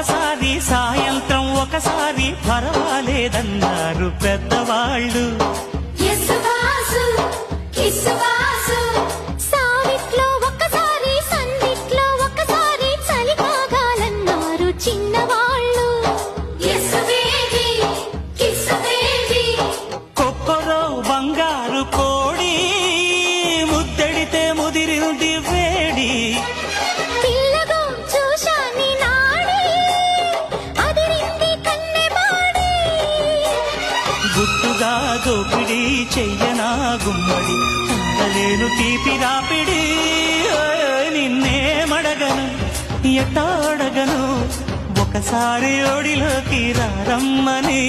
ఒకసారి సాయంత్రం ఒకసారి పర్వాలేదన్నారు పెద్దవాళ్ళు. సావిట్లో ఒకసారి సందిట్లో ఒకసారి చలి కాగాలన్నారు చిన్నవాళ్ళు. కొక్కరో బంగారు కోడి ముద్దడితే ముదిరింది వేడి. పిల్లగో చూశాని నాడి అదిరింది కన్నెబాడి. గుట్టుగా దోపిడి చెయ్యనా గుమ్మడి ఉండలేను తీపి రాపిడి. నిన్నేమడగను ఎట్టాడగను ఒకసారి ఒడిలోకి రమ్మని.